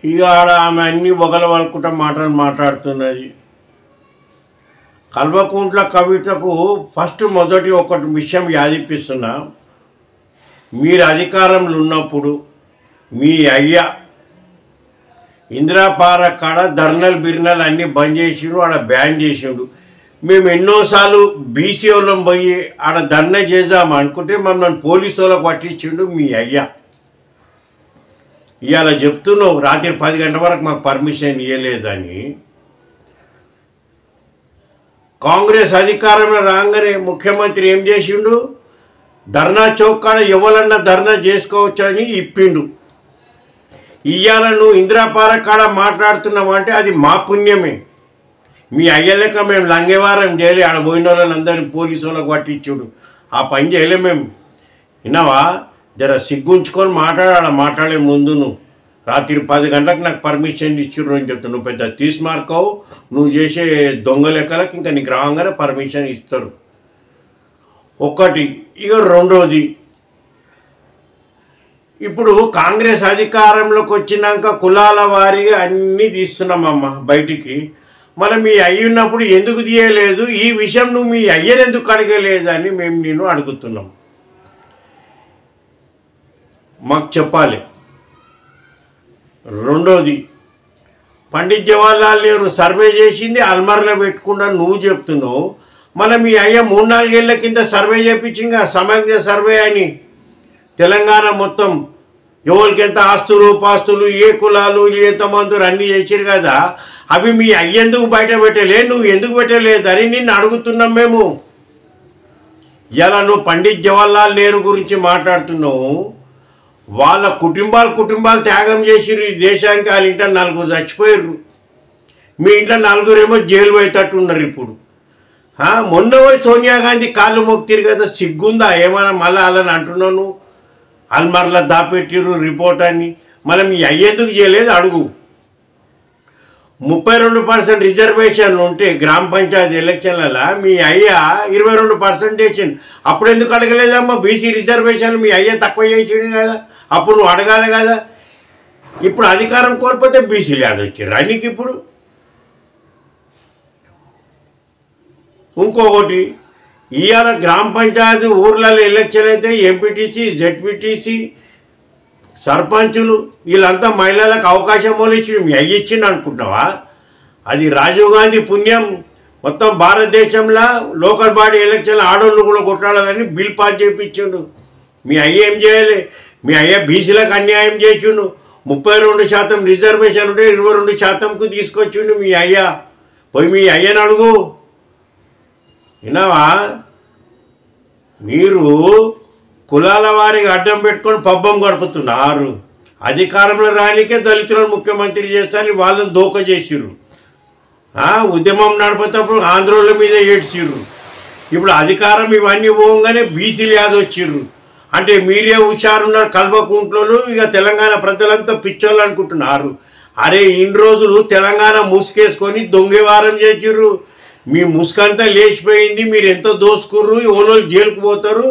ఇక ఆడ ఆమె అన్ని బొగల వలుకుంటా మాట్లాడుతున్నది. కల్వకుంట్ల కవితకు ఫస్ట్ మొదటి ఒకటి విషయం యాదిపిస్తున్నా. మీరు అధికారంలో ఉన్నప్పుడు మీ అయ్యా ఇందిరా పార్క్ కాడ ధర్నల్ బిర్నల్ అన్నీ బంద్ చేసిండు, ఆడ బ్యాన్ చేసిండు. మేము ఎన్నోసార్లు బీసీ వాళ్ళం పోయి ఆడ ధర్నా చేద్దాం అనుకుంటే మమ్మల్ని పోలీసు వాళ్ళకు పట్టించిండు మీ అయ్యా. ఇవాళ చెప్తున్నావు రాత్రి 10 గంటల వరకు మాకు పర్మిషన్ ఇవ్వలేదని. కాంగ్రెస్ అధికారంలో రాగానే ముఖ్యమంత్రి ఏం చేసిండు, ధర్నా చౌక్ కాడ ఎవరన్నా ధర్నా చేసుకోవచ్చు అని ఇప్పిండు. ఇవాళ నువ్వు ఇందిరా పార్క్ కాడ మాట్లాడుతున్నావు అంటే అది మా పుణ్యమే. మీ అయ్యలేక మేము లంగేవారం చేయలే, ఆడ పోయిన వాళ్ళని అందరినీ పోలీసు వాళ్ళకు పట్టించుడు ఆ పని చేయలే మేము. విన్నావా, జర సిగ్గుంచుకొని మాట్లాడే ముందు నువ్వు రాత్రి 10 గంటలకు నాకు పర్మిషన్ ఇచ్చిర్రు అని చెప్తాను. నువ్వు పెద్ద తీసుమార్కవు, నువ్వు చేసే దొంగ లెక్కలకు ఇంకా నీకు రాగానే పర్మిషన్ ఇస్తారు. ఒకటి. ఇక రెండోది, ఇప్పుడు కాంగ్రెస్ అధికారంలోకి వచ్చినాక కులాల వారీగా అన్నీ తీస్తున్నామమ్మ బయటికి. మరి మీ అయ్యి ఉన్నప్పుడు ఎందుకు తీయలేదు, ఈ విషయం నువ్వు మీ అయ్యను ఎందుకు అడగలేదని మేము నేను అడుగుతున్నాం. మాకు చెప్పాలి. రెండోది, పండిత్ జవహర్లాల్ నెహ్రూ సర్వే చేసింది అల్మర్లో పెట్టుకుండా నువ్వు చెప్తున్నావు. మన మీ అయ్య 3-4 ఏళ్ల కింద సర్వే చేయించింగా, సమగ్ర సర్వే అని తెలంగాణ మొత్తం ఎవరికి ఎంత ఆస్తులు పాస్తులు, ఏ కులాలు, ఎంతమంది అన్నీ చేసిరు కదా. అవి మీ అయ్యేందుకు బయట పెట్టలే, నువ్వు ఎందుకు పెట్టలేదని నిన్ను అడుగుతున్నాం మేము. ఇలా నువ్వు పండిత్ జవహర్లాల్ నెహ్రూ గురించి మాట్లాడుతున్నావు. వాళ్ళ కుటుంబాలు త్యాగం చేసిర్రు ఈ దేశానికి. వాళ్ళ ఇంట్లో 4 చచ్చిపోయారు, మీ ఇంట్లో 4 ఏమో జైలు పోయేటట్టు ఉన్నారు ఇప్పుడు. మొన్న పోయి సోనియా గాంధీ కాళ్ళు మొక్కిరు కదా, సిగ్గుందా ఏమైనా? మళ్ళీ వాళ్ళని అంటున్నాను అల్మర్లా దాపెట్టిర్రు రిపోర్ట్ అని. మళ్ళీ మీ అయ్యేందుకు చేయలేదు అడుగు. 32% రిజర్వేషన్ ఉంటే గ్రామ పంచాయతీ ఎలక్షన్లలో మీ అయ్య 22% చేసిండు. అప్పుడు ఎందుకు అడగలేదమ్మా? బీసీ రిజర్వేషన్ మీ అయ్య తక్కువ చేసిండు కదా, అప్పుడు నువ్వు అడగాలి కదా. ఇప్పుడు అధికారం కోల్పోతే బీసీలు యాదొచ్చారు నీకు ఇప్పుడు. ఇంకొకటి, ఇవాళ గ్రామ పంచాయతీ ఊర్లలో ఎలక్షన్ అయితే ఎంపీటీసీ, జెడ్పీటీసీ, సర్పంచులు వీళ్ళంతా మహిళలకు అవకాశం ఇచ్చి మీ అయ్యి ఇచ్చిండు అనుకుంటున్నావా? అది రాజీవ్ గాంధీ పుణ్యం. మొత్తం భారతదేశంలో లోకల్ బాడీ ఎలక్షన్లు ఆడోళ్ళు కూడా కొట్లాడాలని బిల్ పాస్ చేయించిండు. మీ అయ్య ఏం చేయాలి? మీ అయ్య బీసీలకు అన్యాయం చేసిండు. 32% రిజర్వేషన్ ఉంటే 22%కు తీసుకొచ్చిండు మీ అయ్య. పోయి మీ అయ్యని అడుగు. విన్నావా? మీరు కులాల వారికి అడ్డం పెట్టుకొని పబ్బం గడుపుతున్నారు. అధికారంలో రానికే దళితులను ముఖ్యమంత్రి చేస్తారని వాళ్ళని దోక చేసిర్రు. ఉద్యమం నడిపేటప్పుడు ఆంధ్రోళ్ళ మీద ఏడ్చిర్రు. ఇప్పుడు అధికారం ఇవన్నీ పోగానే బీసీలు యాదొచ్చిర్రు. అంటే మీరే హుషారున్నారు కల్వకుంట్లలో. ఇక తెలంగాణ ప్రజలంతా పిచ్చోళ్ళు అనుకుంటున్నారు. అరే ఇన్ని రోజులు తెలంగాణ ముసుకేసుకొని దొంగవారం చేసిర్రు. మీ ముసుకంతా లేచిపోయింది. మీరు ఎంతో దోసుకుర్రు. ఎవరో జైలుకు పోతారు.